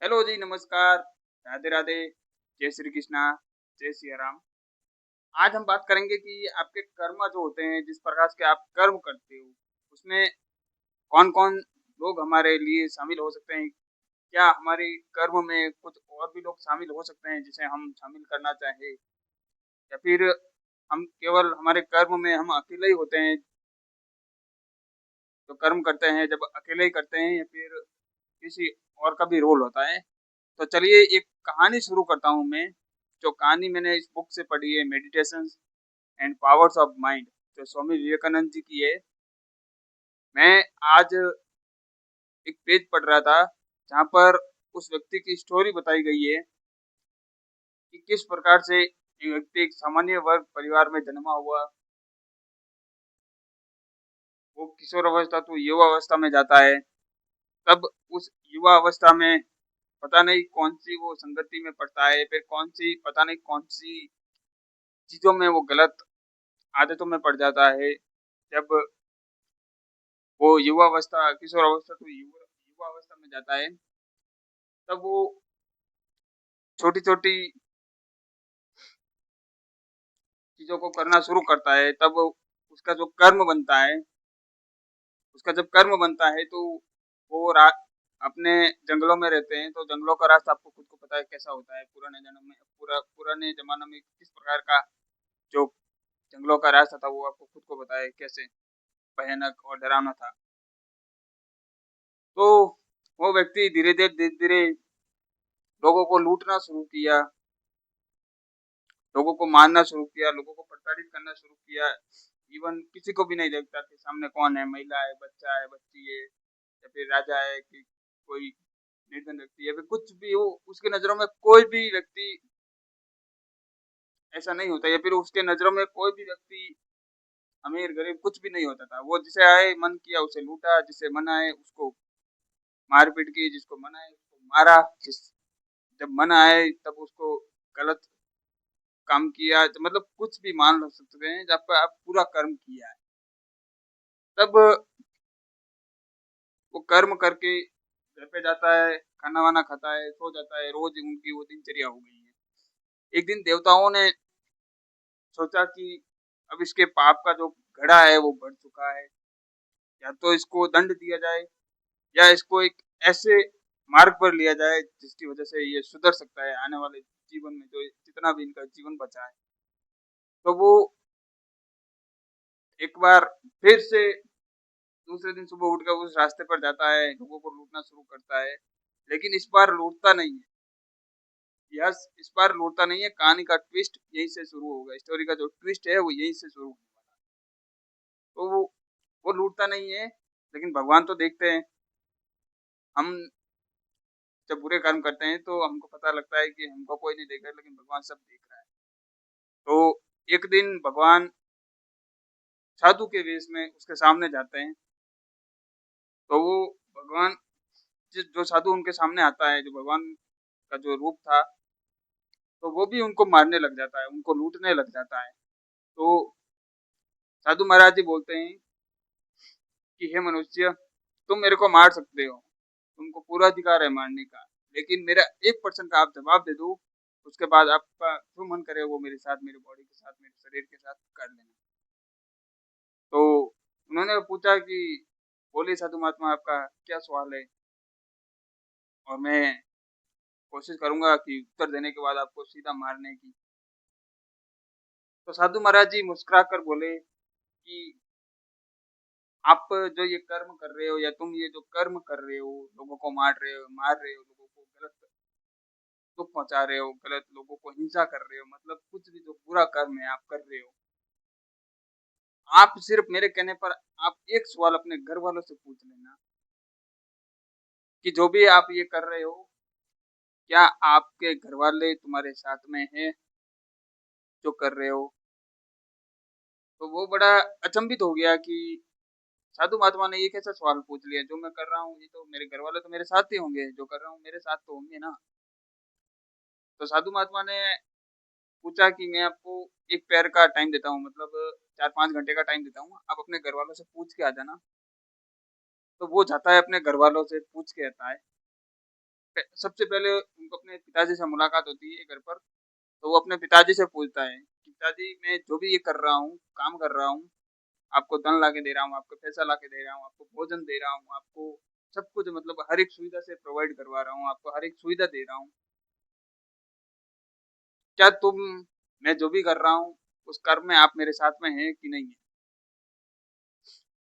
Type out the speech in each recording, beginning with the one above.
Hello जी, नमस्कार, राधे राधे, जय श्री कृष्णा, जय सिया राम। आज हम बात करेंगे कि आपके कर्म जो होते हैं, जिस प्रकार के आप कर्म करते हो, उसमें कौन-कौन लोग हमारे लिए शामिल हो सकते हैं? क्या हमारे कर्म में कुछ और भी लोग शामिल हो सकते हैं, जिसे हम शामिल करना चाहें? या फिर हम केवल हमारे कर्म में हम अकेले ही होते हैं, जो कर्म करते हैं, जब अकेले ही करते हैं या फिर किसी और का भी रोल होता है? तो चलिए एक कहानी शुरू करता हूँ मैं, जो कहानी मैंने इस बुक से पढ़ी है meditations and powers of mind जो स्वामी विवेकानंद जी की है। मैं आज एक पेज पढ़ रहा था, जहाँ पर उस व्यक्ति की स्टोरी बताई गई है कि किस प्रकार से ये व्यक्ति एक सामान्य वर्ग परिवार में जन्मा हुआ, वो किशोर अवस्था तो युवा अवस्था में जाता है, तब उस युवा अवस्था में पता नहीं कौन-सी वो संगति में पड़ता है, फिर कौन-सी पता नहीं कौन-सी चीज़ों में वो गलत आदतों में पड़ जाता है। जब वो युवा अवस्था किशोर अवस्था तो युवा युवा अवस्था में जाता है, तब वो छोटी-छोटी चीज़ों को करना शुरू करता है, तब उसका जो कर्म बनता है, उसका जब कर्म बनता है तो वो अपने जंगलों में रहते हैं, तो जंगलों का रास्ता आपको खुद को पता है कैसा होता है, पुराने ज़माने में किस प्रकार का जो जंगलों का रास्ता था, वो आपको खुद को पता है कैसे भयानक और डरावना था। तो वो व्यक्ति धीरे-धीरे लोगों को लूटना शुरू किया, लोगों को मारना शुरू किया, लोगों को प्रताड़ित करना शुरू किया। इवन किसी को भी नहीं देखता कि सामने कौन है, महिला है, बच्चा है, बच्ची है या फिर राजा है कि कोई निर्धन व्यक्ति है, या फिर कुछ भी हो, उसकी नज़रों में कोई भी व्यक्ति ऐसा नहीं होता या फिर उसके नज़रों में कोई भी व्यक्ति अमीर-गरीब कुछ भी नहीं होता था। वो जिसे आए मन किया उसे लूटा, जिसे मन आए उसको मार-पीट की, जिसको मन आए उसको मारा, जिस जब मन आए तब उसको गलत काम किया, तो मतलब कुछ भी मान लो सकते हैं जब पे आप पूरा कर्म किया है। तब वो कर्म करके घर पे जाता है, खाना-वाना खाता है, सो जाता है, रोज़ उनकी वो दिनचर्या हो गई है। एक दिन देवताओं ने सोचा कि अब इसके पाप का जो घड़ा है वो बढ़ चुका है, या तो इसको दंड दिया जाए या इसको एक ऐसे मार्ग पर लिया जाए जिसकी वज़ह से ये सुधर सकता है आने वाले जीवन में जो जितना भी इनका जीवन बचा है। तो वो एक बार फिर से दूसरे दिन सुबह उठ कर उस रास्ते पर जाता है, लोगों को लूटना शुरू करता है, लेकिन इस बार लूटता नहीं है। यस, इस बार लूटता नहीं है, कहानी का ट्विस्ट यहीं से शुरू होगा, स्टोरी का जो ट्विस्ट है वो यहीं से शुरू होने वाला है। तो वो लूटता नहीं है, लेकिन भगवान तो देखते हैं। हम जब बुरे कर्म करते हैं तो हमको पता लगता है कि हमको कोई नहीं देख रहा है, लेकिन भगवान सब देख रहा है। तो एक दिन भगवान साधु के वेश में उसके सामने जाते हैं, तो वो भगवान जो साधु उनके सामने आता है, जो भगवान का जो रूप था, तो वो भी उनको मारने लग जाता है, उनको लूटने लग जाता है। तो साधु महाराज जी बोलते हैं कि हे मनुष्य, तुम मेरे को मार सकते हो, तुमको पूरा अधिकार है मारने का, लेकिन मेरा 1% का आप जवाब दे दो, उसके बाद आपका जो मन करे वो मेरे साथ, मेरी बॉडी के साथ, मेरे शरीर के साथ कर लेना। तो उन्होंने पूछा कि बोलिए साधु महात्मा आपका क्या सवाल है? और मैं कोशिश करूँगा कि उत्तर देने के बाद आपको सीधा मारने की। तो साधु महाराज जी मुस्कुरा कर बोले कि आप जो ये कर्म कर रहे हो या तुम ये जो कर्म कर रहे हो, लोगों को मार रहे हो, लोगों को गलत दुःख पहुँचा रहे हो, गलत लोगों को हिंसा कर रहे हो, मतलब कुछ भी जो बुरा कर्म है आप कर रहे हो। आप सिर्फ़ मेरे कहने पर आप एक सवाल अपने घरवालों से पूछ लेना कि जो भी आप ये कर रहे हो, क्या आपके घरवाले तुम्हारे साथ में हैं, जो कर रहे हो? तो वो बड़ा अचंभित हो गया कि साधु महात्मा ने ये कैसा सवाल पूछ लिया, जो मैं कर रहा हूँ ये तो मेरे घरवाले तो मेरे साथ ही होंगे, जो कर रहा हूँ मेरे साथ तो होंगे ना। तो साधु महात्मा ने पूछा कि मैं आपको 1 पैर का टाइम देता हूँ, मतलब 4-5 घंटे का टाइम देता हूँ, आप अपने घरवालों से पूछ के आ जाना। तो वो जाता है अपने घरवालों से पूछ के आता है सबसे पहले उनको अपने पिताजी से मुलाकात होती है घर पर, तो वो अपने पिताजी से पूछता है कि पिताजी मैं जो भी ये कर रहा हूँ, काम कर रहा हूँ, आपको धन ला के दे रहा हूँ, आपको पैसा ला के दे रहा हूँ, आपको भोजन दे रहा हूँ, आपको सब कुछ मतलब हर एक सुविधा से प्रोवाइड करवा रहा हूँ, आपको हर एक सुविधा दे रहा हूँ। क्या तुम मैं जो भी कर रहा हूँ, उस कर्म में आप मेरे साथ में हैं कि नहीं है?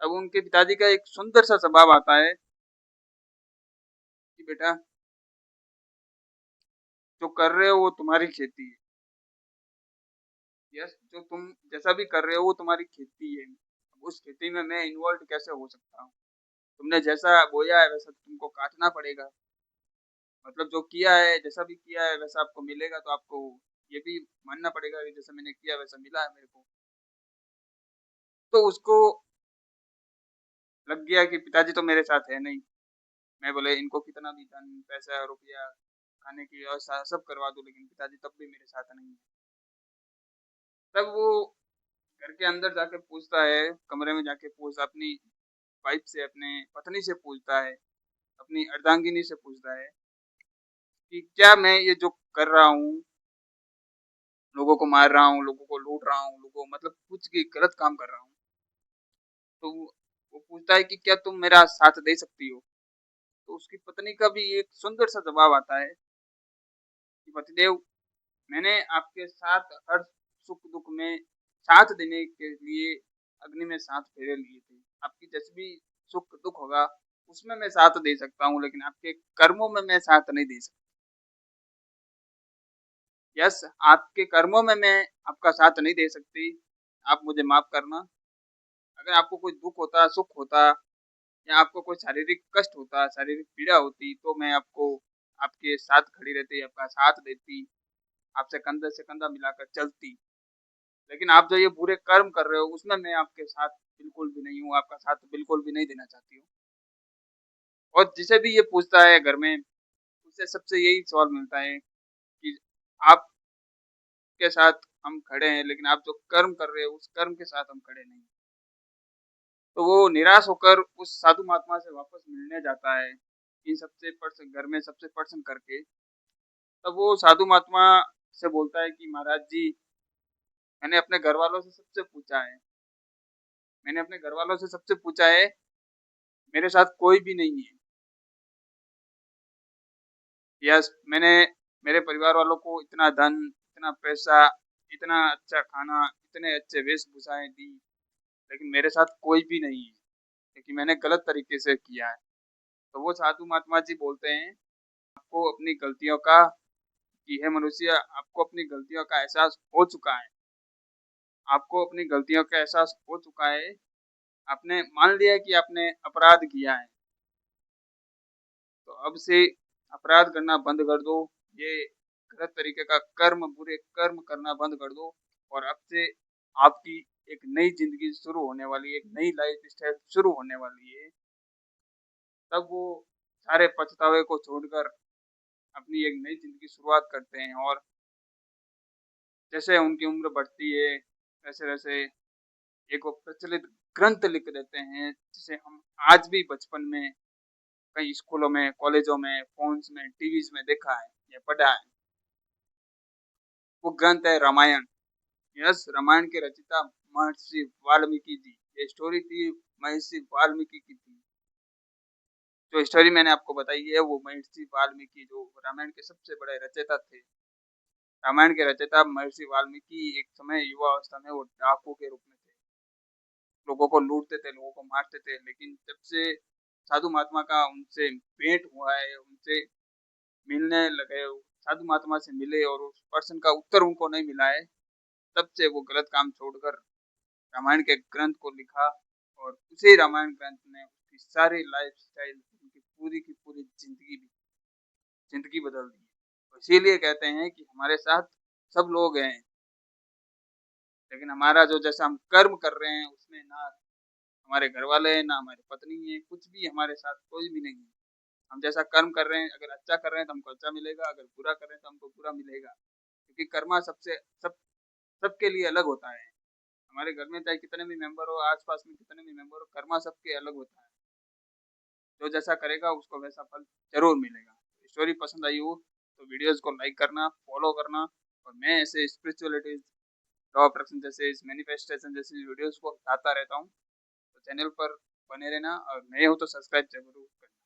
अब उनके पिताजी का एक सुंदर सा स्वभाव आता है कि बेटा जो कर रहे हो वो तुम्हारी खेती है। यस, जो तुम जैसा भी कर रहे हो वो तुम्हारी खेती है। अब उस खेती में मैं इन्वॉल्व कैसे हो सकता हूँ? तुमने जैसा बोया है वैसा तुमको काटना पड़ेगा। मतलब जो किया है, जैसा भी किया है वैसा आपको मिलेगा, तो आपको ये भी मानना पड़ेगा कि जैसा मैंने किया वैसा मिला है मेरे को। तो उसको लग गया कि पिताजी तो मेरे साथ है नहीं। मैं बोले इनको कितना भी धन, पैसा, रुपया, खाने की व्यवस्था सब करवा दूँ, लेकिन पिताजी तब भी मेरे साथ नहीं है। तब वो घर के अंदर जाके पूछता है, कमरे में जाके पूछता अपनी वाइफ से, अपने पत्नी से पूछता है, अपनी अर्धांगिनी से पूछता है कि क्या मैं ये जो कर रहा हूँ, लोगों को मार रहा हूँ, लोगों को लूट रहा हूँ, लोगों मतलब कुछ भी गलत काम कर रहा हूँ। तो वो पूछता है कि क्या तुम मेरा साथ दे सकती हो? तो उसकी पत्नी का भी एक सुंदर सा जवाब आता है कि पतिदेव, मैंने आपके साथ हर सुख दुख में साथ देने के लिए अग्नि में 7 फेरे लिए थे। आपकी जैसे भी सुख दुख होगा उसमें मैं साथ दे सकता हूँ, लेकिन आपके कर्मों में मैं साथ नहीं दे सकता। यस, आपके कर्मों में मैं आपका साथ नहीं दे सकती। आप मुझे माफ करना। अगर आपको कोई दुख होता, सुख होता, या आपको कोई शारीरिक कष्ट होता, शारीरिक पीड़ा होती, तो मैं आपको आपके साथ खड़ी रहती, आपका साथ देती, आपसे कंधे से कंधा मिलाकर चलती। लेकिन आप जो ये बुरे कर्म कर रहे हो उसमें मैं आपके साथ बिल्कुल भी नहीं हूँ, आपका साथ बिल्कुल भी नहीं देना चाहती हूँ। और जिसे भी ये पूछता है घर में, उसे सबसे यही सवाल मिलता है कि आपके साथ हम खड़े हैं, लेकिन आप जो कर्म कर रहे हो उस कर्म के साथ हम खड़े नहीं। तो वो निराश होकर उस साधु महात्मा से वापस मिलने जाता है, इन सबसे पर्सन घर में सबसे पर्सन करके। तब वो साधु महात्मा से बोलता है कि महाराज जी, मैंने अपने घर वालों से सबसे पूछा है, मैंने अपने घर वालों से सबसे पूछा है, मेरे साथ कोई भी नहीं है। यस, मैंने मेरे परिवार वालों को इतना धन, इतना पैसा, इतना अच्छा खाना, इतने अच्छे वेशभूषाएं दी, लेकिन मेरे साथ कोई भी नहीं है, क्योंकि मैंने गलत तरीके से किया है। तो वो साधु महात्मा जी बोलते हैं, आपको अपनी गलतियों का, कि है मनुष्य, आपको अपनी गलतियों का एहसास हो चुका है, आपको अपनी गलतियों का एहसास हो चुका है, आपने मान लिया है कि आपने अपराध किया है, तो अब से अपराध करना बंद कर दो, ये गलत तरीके का कर्म, बुरे कर्म करना बंद कर दो, और अब से आपकी एक नई जिंदगी शुरू होने वाली है, एक नई लाइफ स्टाइल शुरू होने वाली है। तब वो सारे पछतावे को छोड़कर अपनी एक नई जिंदगी शुरुआत करते हैं, और जैसे उनकी उम्र बढ़ती है वैसे वैसे एक वो प्रचलित ग्रंथ लिख देते हैं, जिसे हम आज भी बचपन में कई स्कूलों में, कॉलेजों में, फोन्स में, टीवीज में देखा है या पढ़ा है। वो ग्रंथ है रामायण। यस, रामायण के रचयिता महर्षि वाल्मीकि जी। ये स्टोरी थी महर्षि वाल्मीकि की थी। जो स्टोरी मैंने आपको बताई है वो महर्षि वाल्मीकि, जो रामायण के सबसे बड़े रचयिता थे। रामायण के रचयिता महर्षि वाल्मीकि एक समय युवा अवस्था में वो डाकू के रूप में थे, लोगों को लूटते थे, लोगों को मारते थे। लेकिन जब से साधु महात्मा का उनसे भेंट हुआ है, उनसे मिलने लगे, साधु महात्मा से मिले और उस प्रश्न का उत्तर उनको नहीं मिला है, तब से वो गलत काम छोड़कर रामायण के ग्रंथ को लिखा, और उसी रामायण ग्रंथ ने उसकी सारी लाइफ स्टाइल, उनकी पूरी की पूरी जिंदगी बदल दी। तो इसीलिए कहते हैं कि हमारे साथ सब लोग हैं, लेकिन हमारा जो जैसा हम कर्म कर रहे हैं उसमें ना हमारे घर वाले हैं, ना हमारी पत्नी है, कुछ भी हमारे साथ कोई भी नहीं है। हम जैसा कर्म कर रहे हैं, अगर अच्छा कर रहे हैं तो हमको अच्छा मिलेगा, अगर बुरा कर रहे हैं तो हमको बुरा मिलेगा, क्योंकि कर्मा सबसे सब सबके लिए अलग होता है। हमारे घर में चाहे कितने भी मेंबर हो, आस-पास में कितने भी मेंबर हो, कर्मा सबके अलग होता है। जो जैसा करेगा उसको वैसा फल ज़रूर मिलेगा। स्टोरी पसंद आई हो तो वीडियोस को लाइक करना, फॉलो करना। और मैं ऐसे स्पिरिचुअलिटी, लॉ ऑफ अट्रैक्शन जैसे इस मैनिफेस्टेशन जैसी वीडियोस को लाता रहता हूँ। तो चैनल पर बने रहना और नए हो तो सब्सक्राइब जरूर करना।